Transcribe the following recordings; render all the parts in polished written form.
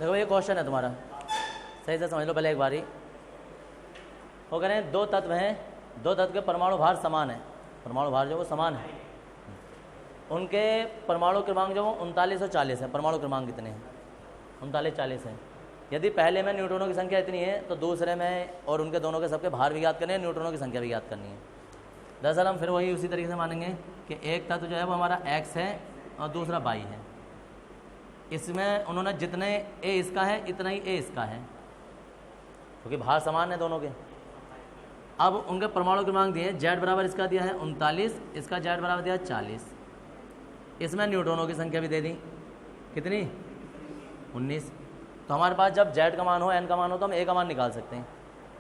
देखो ये क्वेश्चन है तुम्हारा, सही से समझ लो पहले एक बारी। वो कह रहे हैं दो तत्व हैं, दो तत्व के परमाणु भार समान है, परमाणु भार जो वो समान है, उनके परमाणु क्रमांक जो 39 और 40 है। परमाणु क्रमांक कितने हैं? 39 40 है। यदि पहले में न्यूट्रॉनों की संख्या इतनी है तो दूसरे में और उनके दोनों के सबके भार भी ज्ञात करने हैं, न्यूट्रॉनों की संख्या भी ज्ञात करनी है। दरअसल हम फिर वही उसी तरीके से मानेंगे कि एक तत्व जो है वो हमारा x है और दूसरा y है। इसमें उन्होंने जितने a इसका है इतना ही a इसका है, क्योंकि भार समान है दोनों के। अब उनके परमाणु क्रमांक दिए, z बराबर इसका दिया है 39, इसका z बराबर दिया है 40। इसमें न्यूट्रॉनों की संख्या भी दे दी, कितनी? 19। तो हमारे पास जब z का मान हो n का मान हो तो हम a का मान निकाल सकते हैं।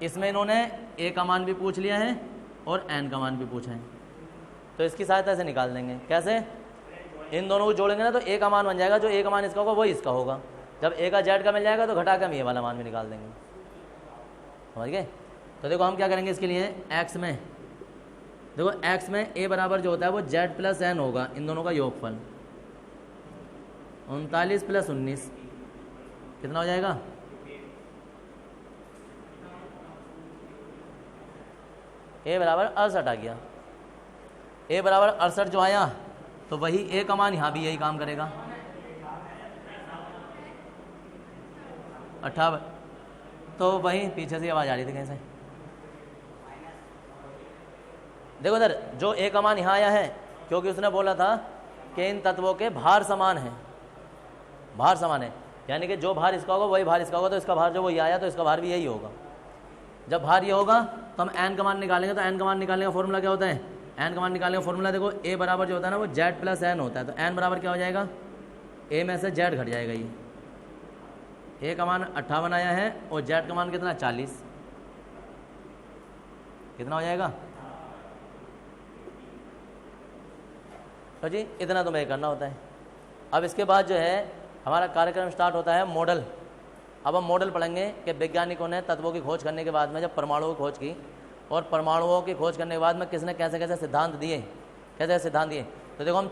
इसमें इन्होंने a का मान भी पूछ लिया है और n का मान भी पूछा है, तो इसकी सहायता से निकाल देंगे। कैसे? इन दोनों को जोड़ेंगे ना तो a का मान बन जाएगा, जो a का मान इसका होगा वही इसका होगा। जब a का z का मिल जाएगा तो घटा के हम ये वाला मान भी निकाल देंगे। समझ गए? तो देखो हम क्या करेंगे इसके लिए, x में देखो x में a बराबर जो होता है वो z प्लस n होगा, इन दोनों का योगफल। 39 प्लस 19 कितना हो जाएगा? a बराबर 68 आ गया। a बराबर 68 जो आया तो वही a का मान यहाँ भी यही काम करेगा, 58। तो वही पीछे से आवाज़ आ रही थी कहीं से। देखो इधर जो a का मान यहाँ आया है, क्योंकि उसने बोला था कि इन तत्वों के भार समान है, भार समान है, यानी कि जो भार इसका होगा वही भार इसका होगा, तो इसका भार जो वही आया तो इसका भार भी यही होगा। जब भार ये होगा तो हम n का मान निकालेंगे, तो n का मान निकालने का फॉर्मूला क्या होता है? n का मान निकालने का फॉर्मूला देखो a बराबर जो होता है ना वो z प्लस n होता है। तो n बराबर क्या हो जाएगा? a में से z घट जाएगा। ये a का मान 58 आया है और z का मान कितना? 40। कितना हो जाएगा? तो जी इतना तुम्हें करना होता है। अब इसके बाद जो है हमारा कार्यक्रम स्टार्ट होता है मॉडल। अब हम मॉडल पढ़ेंगे कि वैज्ञानिकों ने तत्वों की खोज करने के बाद में जब परमाणुओं की खोज की, और परमाणुओं की खोज करने के बाद में किसने कैसे कैसे सिद्धांत दिए, कैसे सिद्धांत दिए। तो देखो हम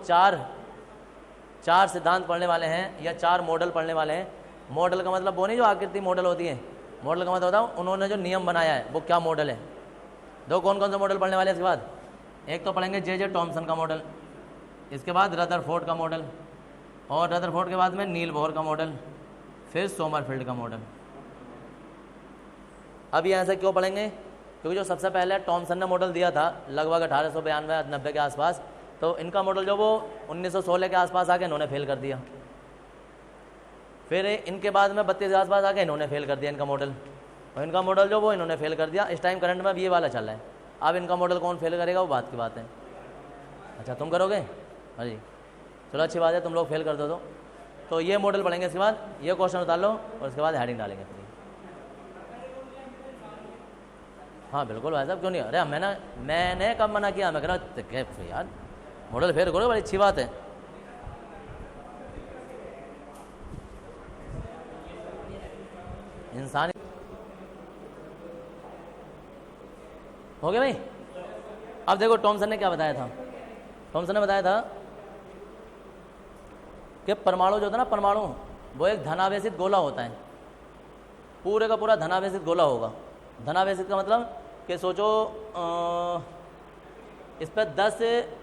चार सिद्धांत पढ़ने वाले हैं या 4 मॉडल पढ़ने वाले हैं। मॉडल का मतलब वो नहीं जो आकृति मॉडल होती है, मॉडल का मतलब होता है उन्होंने जो नियम बनाया है वो क्या मॉडल है। दो कौन कौन सा मॉडल पढ़ने वाले हैं इसके बाद? एक तो पढ़ेंगे जे टॉमसन का मॉडल, इसके बाद रदरफोर्ड का मॉडल, और रदरफोर्ड के बाद में नील बोहर का मॉडल, फिर सोमरफेल्ड का मॉडल। अब यहाँ से क्यों पढ़ेंगे? क्योंकि जो सबसे पहले टॉमसन ने मॉडल दिया था लगभग 1892-90 के आसपास, तो इनका मॉडल जो वो 1916 के आसपास आके इन्होंने फेल कर दिया। फिर इनके बाद में 32 के आसपास आके इन्होंने फेल कर दिया इनका मॉडल, और इनका मॉडल जो वो इन्होंने फेल कर दिया। इस टाइम करंट में अब ये वाला चल रहा है। अब इनका मॉडल कौन फेल करेगा वो बात की बात है। अच्छा तुम करोगे? हाँ जी, चलो अच्छी बात है, तुम लोग फेल कर दो। तो ये मॉडल पढ़ेंगे, इसके बाद ये क्वेश्चन उतार लो और उसके बाद हेडिंग डालेंगे फिर। हाँ बिल्कुल भाई साहब, क्यों नहीं? अरे मैंने कब मना किया? मैं कह रहा यार मॉडल फेल करो, बड़ी अच्छी बात है। इंसान हो गया भाई। अब देखो टॉमसन ने क्या बताया था। टॉमसन ने बताया था कि परमाणु जो होता है ना, परमाणु वो एक धनावेशित गोला होता है, पूरे का पूरा धनावेशित गोला होगा। धनावेशित का मतलब कि सोचो इस पर 10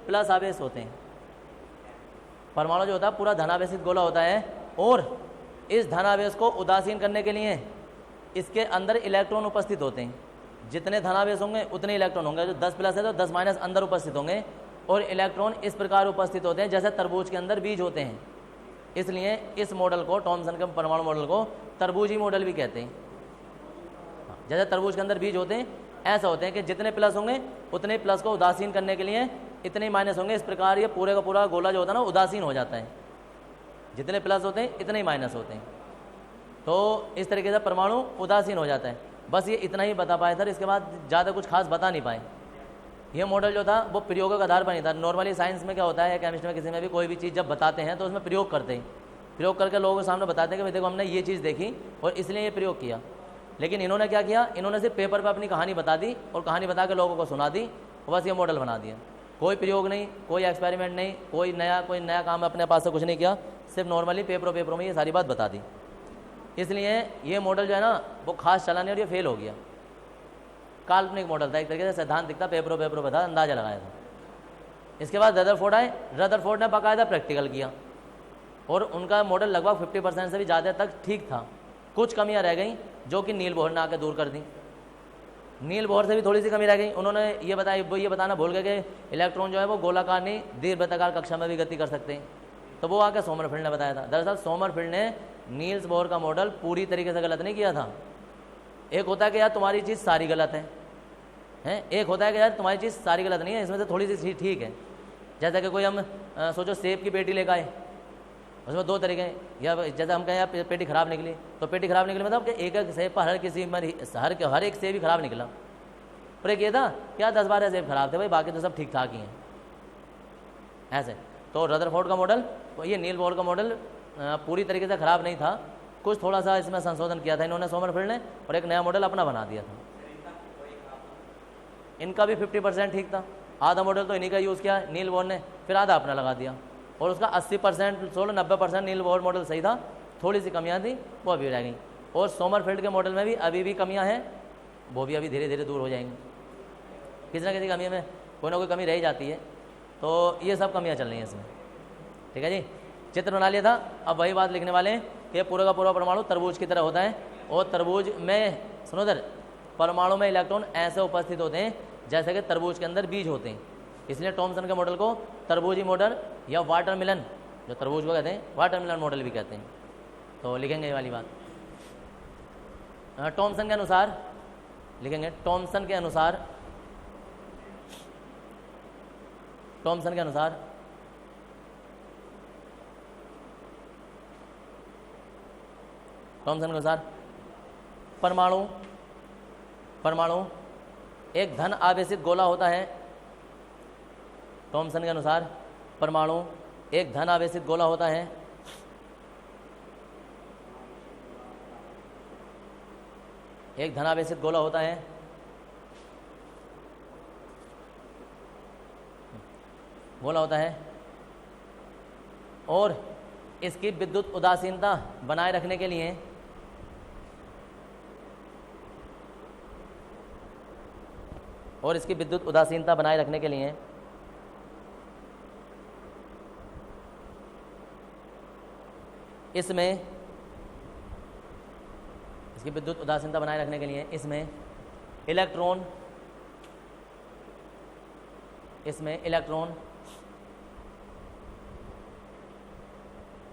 प्लस आवेश होते हैं। परमाणु जो होता है पूरा धनावेशित गोला होता है, और इस धनावेश को उदासीन करने के लिए इसके अंदर इलेक्ट्रॉन उपस्थित होते हैं। जितने धनावेश होंगे उतने इलेक्ट्रॉन होंगे। जो 10 प्लस है तो 10 माइनस अंदर उपस्थित होंगे, और इलेक्ट्रॉन इस प्रकार उपस्थित होते हैं जैसे तरबूज के अंदर बीज होते हैं। इसलिए इस मॉडल को, टॉमसन के परमाणु मॉडल को तरबूजी मॉडल भी कहते हैं। जैसे तरबूज के अंदर बीज होते हैं, ऐसा होते हैं कि जितने प्लस होंगे उतने प्लस को उदासीन करने के लिए इतने माइनस होंगे। इस प्रकार ये पूरे का पूरा गोला जो होता है ना उदासीन हो जाता है। जितने प्लस होते हैं इतने ही माइनस होते हैं, तो इस तरीके से परमाणु उदासीन हो जाता है। बस ये इतना ही बता पाए सर, इसके बाद ज़्यादा कुछ खास बता नहीं पाए। ये मॉडल जो था वो प्रयोगों के आधार पर नहीं था। नॉर्मली साइंस में क्या होता है, केमिस्ट्री में किसी में भी कोई भी चीज़ जब बताते हैं तो उसमें प्रयोग करते हैं। प्रयोग करके लोगों के सामने बताते हैं कि भाई देखो हमने ये चीज़ देखी और इसलिए ये प्रयोग किया। लेकिन इन्होंने क्या किया, इन्होंने सिर्फ पेपर पर अपनी कहानी बता दी और कहानी बता के लोगों को सुना दी, बस ये मॉडल बना दिया। कोई प्रयोग नहीं, कोई एक्सपेरिमेंट नहीं, कोई नया काम अपने पास से कुछ नहीं किया, सिर्फ नॉर्मली पेपरों में ये सारी बात बता दी। इसलिए ये मॉडल जो है ना वो खास चला नहीं और ये फेल हो गया। काल्पनिक मॉडल था, एक तरीके से सैद्धांतिक था, पेपरों पे था, अंदाजा लगाया था। इसके बाद रदरफोर्ड आए, रदरफोर्ड ने बाकायदा प्रैक्टिकल किया और उनका मॉडल लगभग 50% से भी ज़्यादा तक ठीक था। कुछ कमियां रह गई जो कि नील बोहर ने आकर दूर कर दी। नील बोहर से भी थोड़ी सी कमी रह गई। उन्होंने ये बताना भूल गए कि इलेक्ट्रॉन जो है वो गोलाकार नहीं दीर्घवृत्ताकार कक्षा में भी गति कर सकते हैं, तो वो आके सोमरफेल्ड ने बताया था। दरअसल सोमरफेल्ड ने नील्स बोहर का मॉडल पूरी तरीके से गलत नहीं किया था। एक होता है कि यार तुम्हारी चीज़ सारी गलत है, एक होता है कि यार तुम्हारी चीज़ सारी गलत नहीं है, इसमें से थोड़ी सी चीज़ ठीक है। जैसा कि कोई हम सोचो सेब की पेटी लेकर आए, उसमें दो तरीके हैं, या जैसे हम कहें यार पेटी खराब निकली, तो पेटी खराब निकली मतलब कि एक एक सेब पर हर एक सेब ही खराब निकला। और एक ये था क्या 10-12 सेब खराब थे भाई, बाकी तो सब ठीक ठाक ही हैं ऐसे। तो रदरफोर्ड का मॉडल, ये नील बोहर का मॉडल पूरी तरीके से ख़राब नहीं था, कुछ थोड़ा सा इसमें संशोधन किया था इन्होंने सोमरफेल्ड ने, और एक नया मॉडल अपना बना दिया था। इनका भी 50% ठीक था, आधा मॉडल तो इन्हीं का यूज़ किया नील बोहर ने, फिर आधा अपना लगा दिया, और उसका 80% 90% नील बोहर मॉडल सही था, थोड़ी सी कमियां थी वो अभी रह गई। और सोमरफेल्ड के मॉडल में भी अभी भी कमियां हैं, वो भी अभी धीरे धीरे दूर हो जाएंगी। किसी न किसी कमी में कोई ना कोई कमी रह ही जाती है, तो ये सब कमियां चल रही हैं इसमें। ठीक है जी, चित्र बना लिया था। अब वही बात लिखने वाले हैं कि पूरा का पूरा परमाणु तरबूज की तरह होता है, और तरबूज में सुनो इधर, परमाणु में इलेक्ट्रॉन ऐसे उपस्थित होते हैं जैसे कि तरबूज के अंदर बीज होते हैं। इसलिए टॉमसन के मॉडल को तरबूजी मॉडल या वाटरमेलन, जो तरबूज को कहते हैं, वाटरमेलन मॉडल भी कहते हैं। तो लिखेंगे ये वाली बात। टॉमसन के अनुसार लिखेंगे, टॉमसन के अनुसार टॉमसन के अनुसार परमाणु एक धन आवेशित गोला होता है। टॉमसन के अनुसार परमाणु एक धन आवेशित गोला होता है। एक धन आवेशित गोला होता है और इसकी विद्युत उदासीनता बनाए रखने के लिए इसमें इलेक्ट्रॉन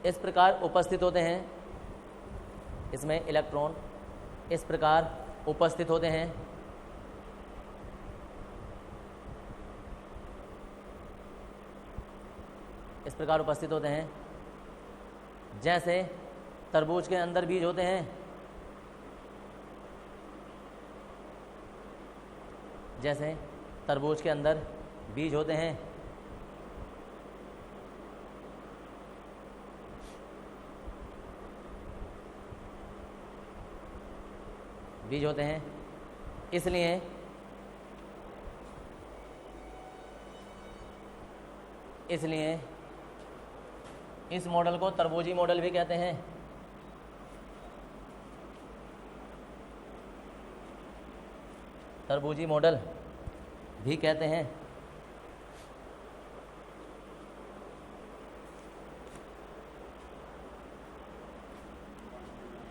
इस प्रकार उपस्थित होते हैं। इसमें इलेक्ट्रॉन इस प्रकार उपस्थित होते हैं जैसे तरबूज के अंदर बीज होते हैं, इसलिए इस मॉडल को तरबूजी मॉडल भी कहते हैं।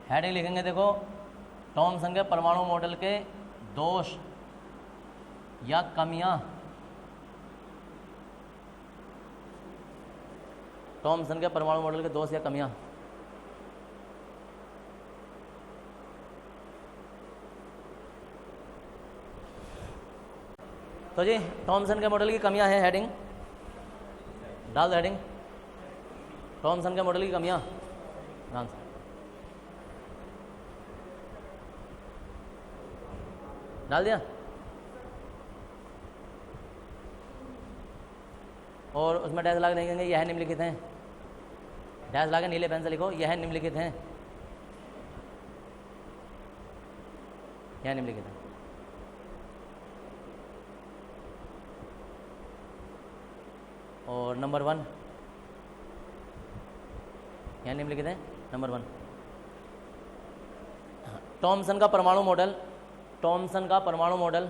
हेडिंग लिखेंगे, देखो टॉमसन के परमाणु मॉडल के दोष या कमियां, टॉमसन के परमाणु मॉडल के दोष या कमियां। तो जी टॉमसन के मॉडल की कमियां हैं, हेडिंग डाल दो, हेडिंग टॉमसन के मॉडल की कमियां, ध्यान से डाल दिया। और उसमें डैश लगा देंगे, यह निम्नलिखित हैं, डैश लगा नीले पेन से लिखो, यह निम्नलिखित हैं, यह निम्नलिखित है। और नंबर 1 यह निम्नलिखित है, नंबर 1 टॉमसन का परमाणु मॉडल, टॉमसन का परमाणु मॉडल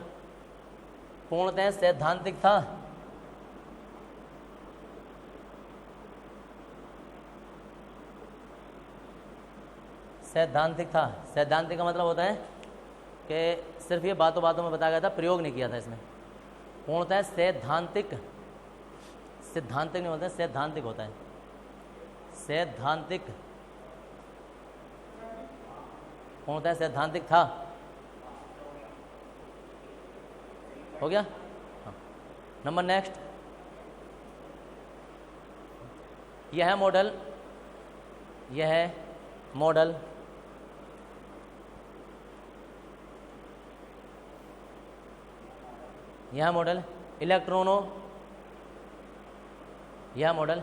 पूर्णतः सैद्धांतिक था। सैद्धांतिक था। सैद्धांतिक का मतलब होता है कि सिर्फ ये बातों बातों में बताया गया था, प्रयोग नहीं किया था इसमें। पूर्णतः सैद्धांतिक, सिद्धांतिक नहीं होता है, सैद्धांतिक होता है। सैद्धांतिक, पूर्णतः सैद्धांतिक था। हो गया। हाँ। नंबर नेक्स्ट, यह है मॉडल, यह है मॉडल यह मॉडल इलेक्ट्रॉनों, यह मॉडल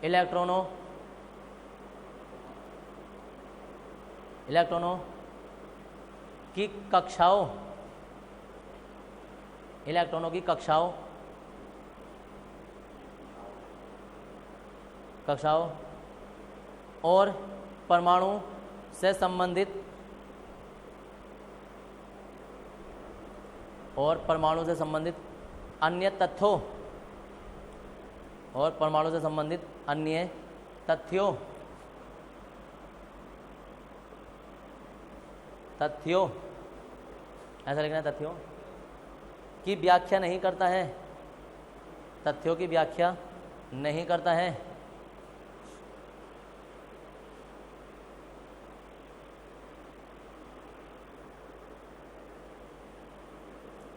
इलेक्ट्रॉनों की कक्षाओं, इलेक्ट्रॉनों की कक्षाओं और परमाणु से संबंधित अन्य तथ्यों और परमाणु से संबंधित अन्य तथ्यों ऐसा लिखना है, तथ्यों की व्याख्या नहीं करता है, तथ्यों की व्याख्या नहीं करता है।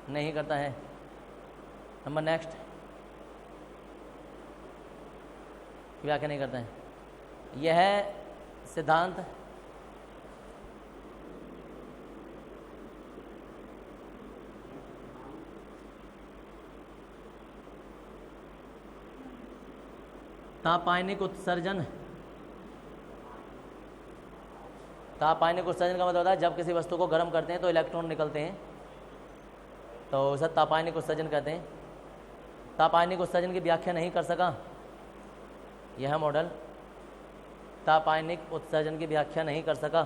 नहीं करता है। नंबर नेक्स्ट, व्याख्या नहीं करता है। यह सिद्धांत तापायनिक उत्सर्जन का मतलब होता है जब किसी वस्तु को गर्म करते हैं तो इलेक्ट्रॉन निकलते हैं, तो उसे तापायनिक उत्सर्जन कहते हैं। तापायनिक उत्सर्जन की व्याख्या नहीं कर सका यह मॉडल, तापायनिक उत्सर्जन की व्याख्या नहीं कर सका।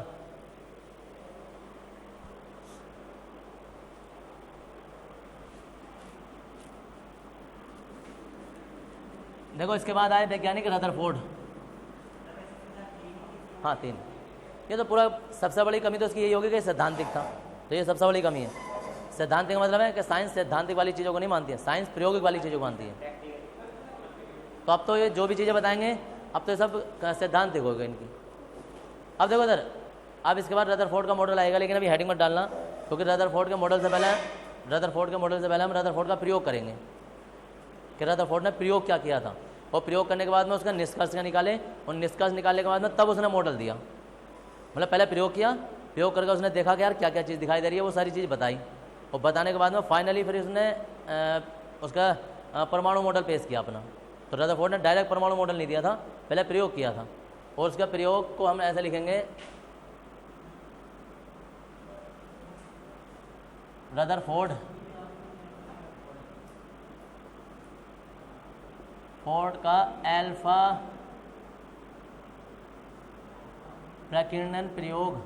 देखो इसके बाद आए वैज्ञानिक रदरफोर्ड। हाँ 3। ये तो पूरा सबसे बड़ी कमी तो इसकी यही होगी कि सैद्धांतिक था, तो ये सबसे बड़ी कमी है। सैद्धांतिक का मतलब है कि साइंस सैद्धांतिक वाली चीज़ों को नहीं मानती है, साइंस प्रायोगिक वाली चीज़ों को मानती है। तो अब तो ये जो भी चीज़ें बताएंगे अब तो ये सब सैद्धांतिक हो गए इनकी। अब देखो इधर, अब इसके बाद रदरफोर्ड का मॉडल आएगा, लेकिन अभी हेडिंग मत डालना, क्योंकि रदरफोर्ड के मॉडल से पहले हम रदरफोर्ड का प्रयोग करेंगे कि रदरफोर्ड ने प्रयोग क्या किया था, और प्रयोग करने के बाद में उसका निष्कर्ष क्या निकाले, और निष्कर्ष निकालने के बाद में तब उसने मॉडल दिया। मतलब पहले प्रयोग किया, प्रयोग करके उसने देखा कि यार क्या क्या चीज़ दिखाई दे रही है, वो सारी चीज़ बताई, और बताने के बाद में फाइनली फिर उसने उसका परमाणु मॉडल पेश किया अपना। तो रदरफोर्ड ने डायरेक्ट परमाणु मॉडल नहीं दिया था, पहले प्रयोग किया था, और उसका प्रयोग को हम ऐसे लिखेंगे, रदरफोर्ड का अल्फा प्रकीर्णन प्रयोग।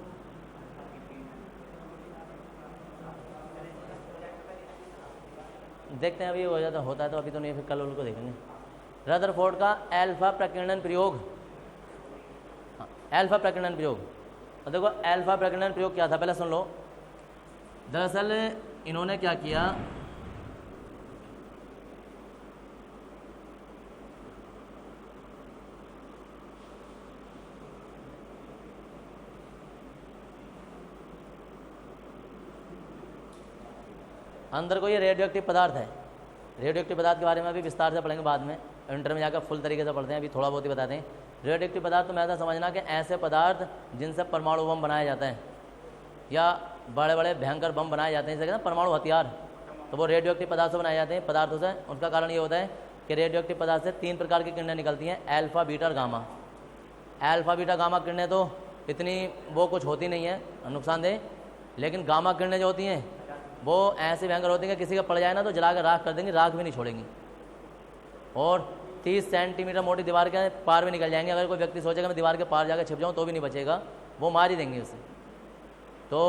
देखते हैं अभी हो जाता होता है तो अभी तो नहीं, फिर कल उनको देखेंगे। रदरफोर्ड का अल्फा प्रकीर्णन प्रयोग, अल्फा प्रकीर्णन प्रयोग। और देखो अल्फा प्रकीर्णन प्रयोग क्या था, पहले सुन लो। दरअसल इन्होंने क्या किया, अंदर को ये रेडियो एक्टिव पदार्थ है। रेडियो एक्टिव पदार्थ के बारे में अभी विस्तार से पढ़ेंगे बाद में, इंटर में जाकर फुल तरीके से पढ़ते हैं, अभी थोड़ा बहुत ही बताते हैं। रेडियो एक्टिव पदार्थ तो मैं ऐसा समझना कि ऐसे पदार्थ जिनसे परमाणु बम बनाया जाता है या बड़े बड़े भयंकर बम बनाए जाते हैं, जैसे ना परमाणु हथियार, तो वो रेडियो एक्टिव पदार्थ से बनाए जाते हैं, पदार्थों से। उसका कारण ये होता है कि रेडियो एक्टिव पदार्थ से 3 प्रकार की किरणें निकलती हैं, अल्फा बीटा और गामा। अल्फा बीटा गामा किरणें तो इतनी वो कुछ होती नहीं है नुकसानदेह, लेकिन गामा किरणें जो होती हैं वो ऐसी भयंकर होती है कि किसी का पड़ जाए ना तो जला कर राख कर देंगी, राख भी नहीं छोड़ेंगी, और 30 सेंटीमीटर मोटी दीवार के पार भी निकल जाएंगे। अगर कोई व्यक्ति सोचेगा मैं दीवार के पार जाकर छिप जाऊँ तो भी नहीं बचेगा, वो मार ही देंगे उसे। तो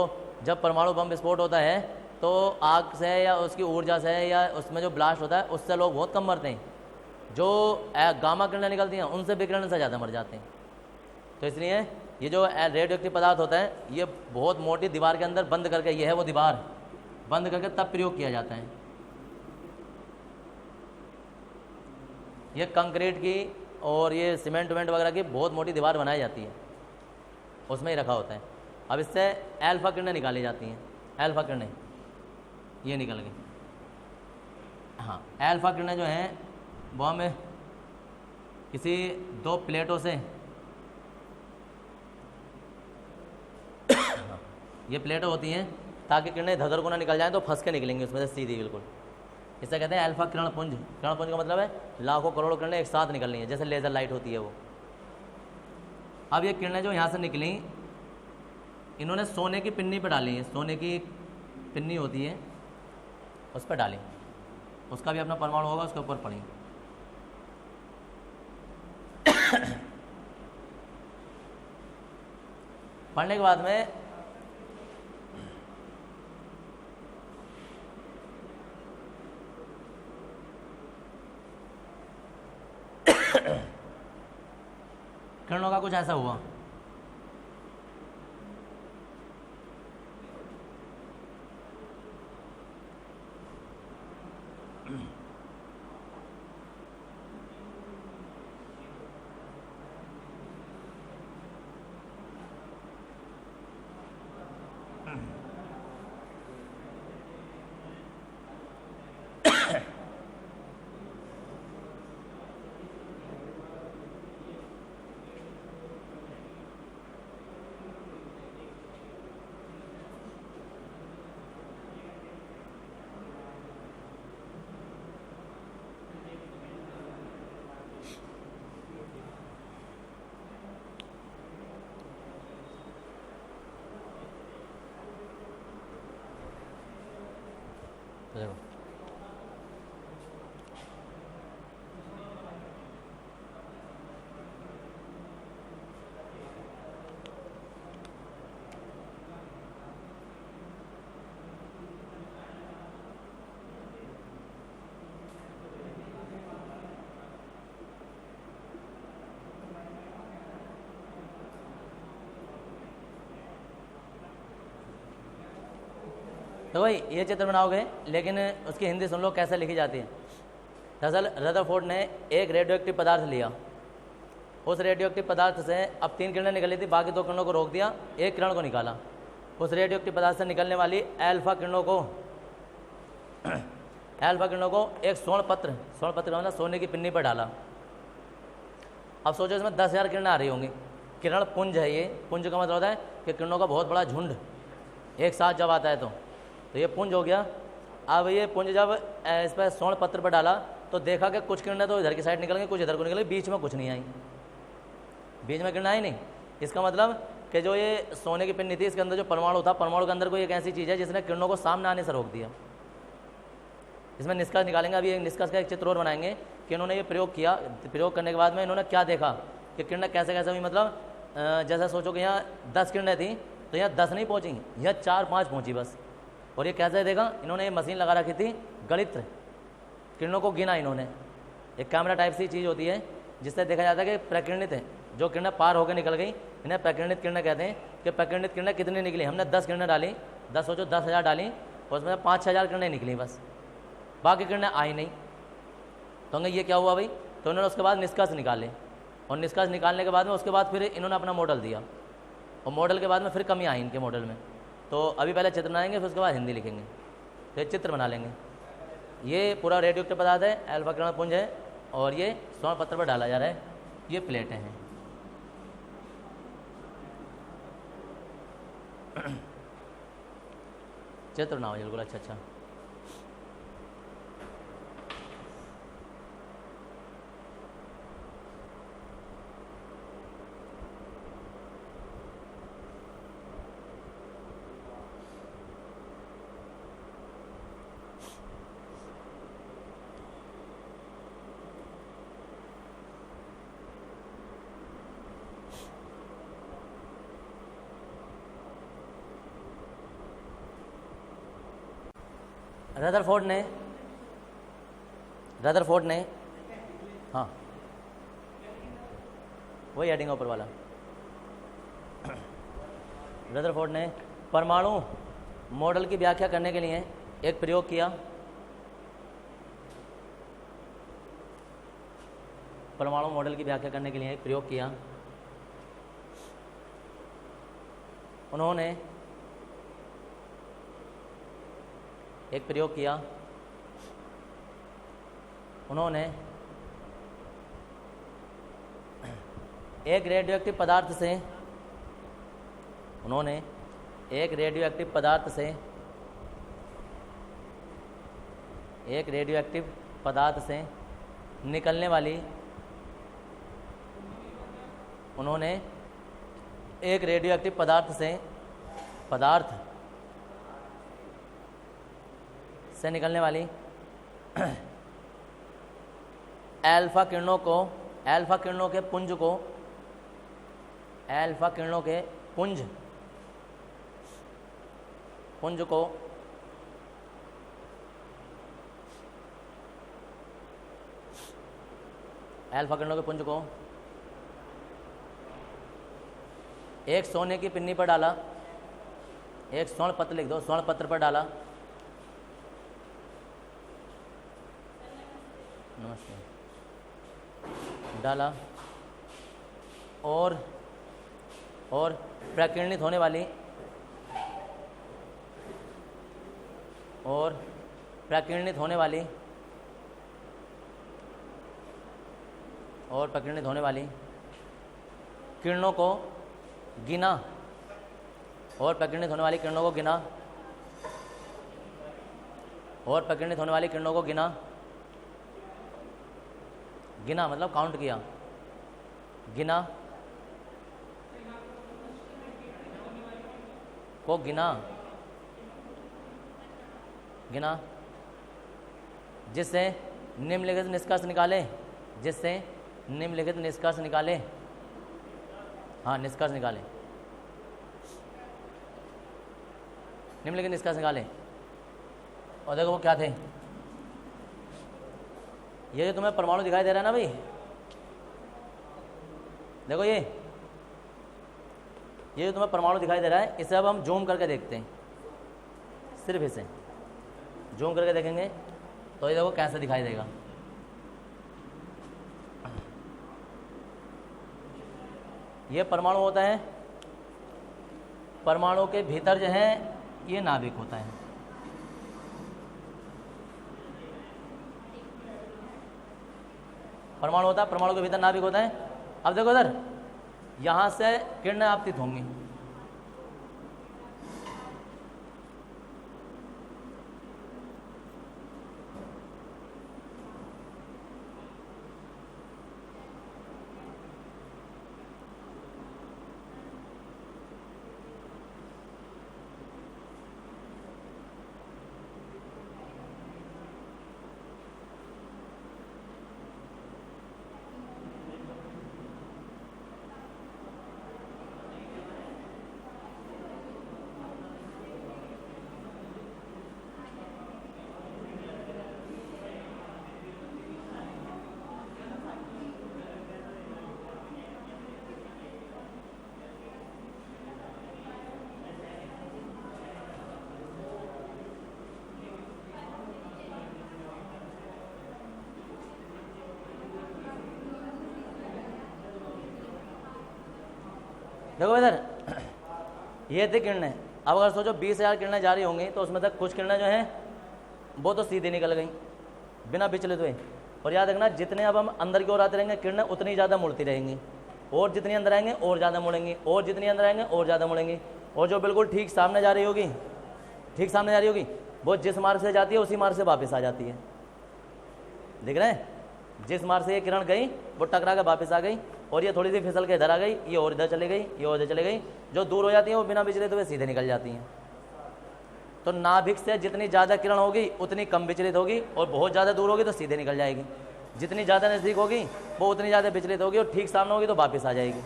जब परमाणु बम विस्फोट होता है तो आग से या उसकी ऊर्जा से या उसमें जो ब्लास्ट होता है उससे लोग बहुत कम मरते हैं। जो गामा किरणें निकलती हैं उनसे विकिरण से ज़्यादा मर जाते हैं। तो इसलिए ये जो रेडियो एक्टिव पदार्थ होता है ये बहुत मोटी दीवार के अंदर बंद करके, ये है वो दीवार, बंद करके तब प्रयोग किया जाता है। ये कंक्रीट की और ये सीमेंट वेमेंट वगैरह की बहुत मोटी दीवार बनाई जाती है, उसमें ही रखा होता है। अब इससे एल्फा किरणें निकाली जाती हैं। एल्फा किरणें ये निकल गई। हाँ, एल्फा किरणें जो हैं वो हमें किसी दो प्लेटों से ये प्लेटें होती हैं ताकि किरणें इधर को ना निकल जाएं, तो फंस के निकलेंगी उसमें से सीधी बिल्कुल। इसे कहते हैं अल्फा किरण पुंज। किरण पुंज का मतलब है लाखों करोड़ों किरणें एक साथ निकलनी है, जैसे लेज़र लाइट होती है वो। अब ये किरणें जो यहाँ से निकली, इन्होंने सोने की पिन्नी पर डाली है। सोने की पिन्नी होती है उस पर डाली, उसका भी अपना परमाणु होगा, उसके ऊपर पड़ी। पढ़ने के बाद में किरणों का कुछ ऐसा हुआ। देखो तो भाई ये चित्र बनाओगे, लेकिन उसकी हिंदी सुन लो कैसे लिखी जाती है। दरअसल रदरफोर्ड ने एक रेडियो एक्टिव पदार्थ लिया, उस रेडियो एक्टिव पदार्थ से अब 3 किरणें निकली थी, बाकी 2 किरणों को रोक दिया, एक किरण को निकाला। उस रेडियो एक्टिव पदार्थ से निकलने वाली एल्फा किरणों को एक स्वर्ण पत्र का मतलब सोने की पिन्नी पर डाला। अब सोचो इसमें 10,000 किरणें आ रही होंगी। किरण पुंज है ये। पुंज का मतलब होता है कि किरणों का बहुत बड़ा झुंड एक साथ जब आता है तो ये पुंज हो गया। अब ये पुंज जब इस पर स्वर्ण पत्र पर डाला तो देखा कि कुछ किरणें तो इधर की साइड निकल गई, कुछ इधर को निकल गई, बीच में कुछ नहीं आई। बीच में किरणें आई नहीं। इसका मतलब कि जो ये सोने की पिन्नी थी, इसके अंदर जो परमाणु था, परमाणु के अंदर कोई एक ऐसी चीज़ है जिसने किरणों को सामने आने से रोक दिया। इसमें निष्कर्ष निकालेंगे। अभी एक निष्कर्ष का एक चित्र और बनाएंगे कि इन्होंने ये प्रयोग किया। प्रयोग करने के बाद में इन्होंने क्या देखा कि किरणें कैसे कैसे हुई। मतलब जैसा सोचो कि यहाँ 10 किरणें थी तो यहाँ 10 नहीं पहुँची, यहाँ 4-5 पहुँची बस। और ये कैसे देखा, इन्होंने ये मशीन लगा रखी थी, गणित किरणों को गिना इन्होंने। एक कैमरा टाइप सी चीज़ होती है जिससे देखा जाता है कि प्रकिरणित है, जो किरणें पार होकर निकल गई इन्हें प्रकिरणित किरणें कहते हैं। कि प्रकिरणित किरणें कितनी निकली, हमने 10 किरणें डाली, 10 सोचो 10,000 डाली और उसमें 5,000 किरणें निकली बस, बाकी किरणें आई नहीं। तो ये क्या हुआ भाई, तो उन्होंने उसके बाद निष्कर्ष निकाले। और निष्कर्ष निकालने के बाद में उसके बाद फिर इन्होंने अपना मॉडल दिया, और मॉडल के बाद में फिर कमी आई इनके मॉडल में। तो अभी पहले चित्र बनाएंगे, फिर उसके बाद हिंदी लिखेंगे, फिर चित्र बना लेंगे। ये पूरा रेडियो एक्टिव पदार्थ है, अल्फा किरण पुंज है, और ये स्वर्ण पत्र पर डाला जा रहा है। ये प्लेटें हैं। चित्र बनाओ बिल्कुल अच्छा। रदरफोर्ड ने हाँ वही हेडिंग ऊपर वाला, रदरफोर्ड ने परमाणु मॉडल की व्याख्या करने के लिए एक प्रयोग किया। परमाणु मॉडल की व्याख्या करने के लिए एक प्रयोग किया। उन्होंने एक प्रयोग किया, उन्होंने एक रेडियोएक्टिव पदार्थ से निकलने वाली अल्फा किरणों के पुंज को एक सोने की पिन्नी पर डाला, एक स्वर्ण पत्र लिख दो, स्वर्ण पत्र पर डाला। नमस्ते। डाला और प्रकीर्णित होने वाली किरणों को गिना मतलब काउंट किया, गिना जिससे निम्नलिखित निष्कर्ष निकाले। और देखो वो क्या थे, ये जो तुम्हें परमाणु दिखाई दे रहा है ना भाई, देखो ये जो तुम्हें परमाणु दिखाई दे रहा है, इसे अब हम जूम करके देखते हैं। सिर्फ इसे जूम करके देखेंगे तो ये देखो कैसे दिखाई देगा। ये परमाणु होता है, परमाणु के भीतर जो है ये नाभिक होता है। परमाणु के भीतर नाभिक होता है। अब देखो इधर, यहां से किरणें आपतित होंगी, देखो इधर ये थी किरणें। अब अगर सोचो 20,000 किरणें जा रही होंगी तो उसमें तक कुछ किरणें जो हैं वो तो सीधी निकल गई बिना विचलित हुए। और याद रखना, जितने अब हम अंदर की ओर आते रहेंगे किरणें उतनी ज़्यादा मुड़ती रहेंगी, और जितनी अंदर आएंगे और ज़्यादा मुड़ेंगी, और जितनी अंदर आएंगे और ज़्यादा मुड़ेंगी। और जो बिल्कुल ठीक सामने जा रही होगी वो जिस मार्ग से जाती है उसी मार्ग से वापस आ जाती है। देख रहे हैं, जिस मार्ग से ये किरण गई वो टकरा कर वापस आ गई, और ये थोड़ी सी फिसल के इधर आ गई, ये और इधर चली गई, ये और इधर चली गई। जो दूर हो जाती हैं वो बिना विचलित हुए सीधे निकल जाती हैं। तो नाभिक से जितनी ज़्यादा किरण होगी उतनी कम विचलित होगी, और बहुत ज़्यादा दूर होगी तो सीधे निकल जाएगी। जितनी ज़्यादा नज़दीक होगी वो उतनी ज़्यादा विचलित होगी, और ठीक सामने होगी तो वापस आ जाएगी।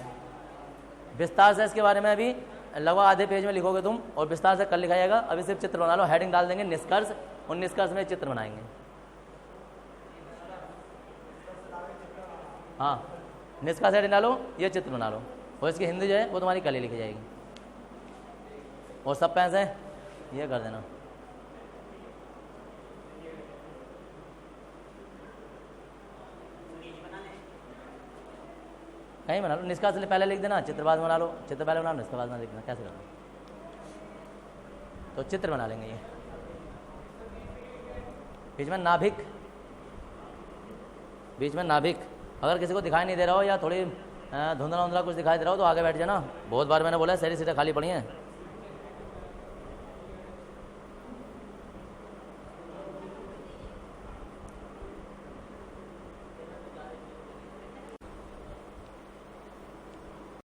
विस्तार से इसके बारे में अभी लगभग आधे पेज में लिखोगे तुम, और विस्तार से कल लिखा जाएगा। अभी सिर्फ चित्र बना लो, हेडिंग डाल देंगे निष्कर्ष, उन निष्कर्ष में चित्र बनाएंगे। हाँ, निष्कर्ष हेडिंग डालो, ये चित्र बना लो, और इसकी हिंदी जो है वो तुम्हारी कल ही लिखी जाएगी। और सब पेंस है, ये कर देना। कहीं बना लो, निष्कर्ष से पहले लिख देना, चित्र बाद बना लो, चित्र पहले बना लो, निष्कर्ष बाद में लिख देना, कैसे करना। तो चित्र बना लेंगे। ये बीच में नाभिक, बीच में नाभिक अगर किसी को दिखाई नहीं दे रहा हो या थोड़ी धुंधला धुंधला कुछ दिखाई दे रहा हो तो आगे बैठ जाना। बहुत बार मैंने बोला है सारी सीटें खाली पड़ी हैं।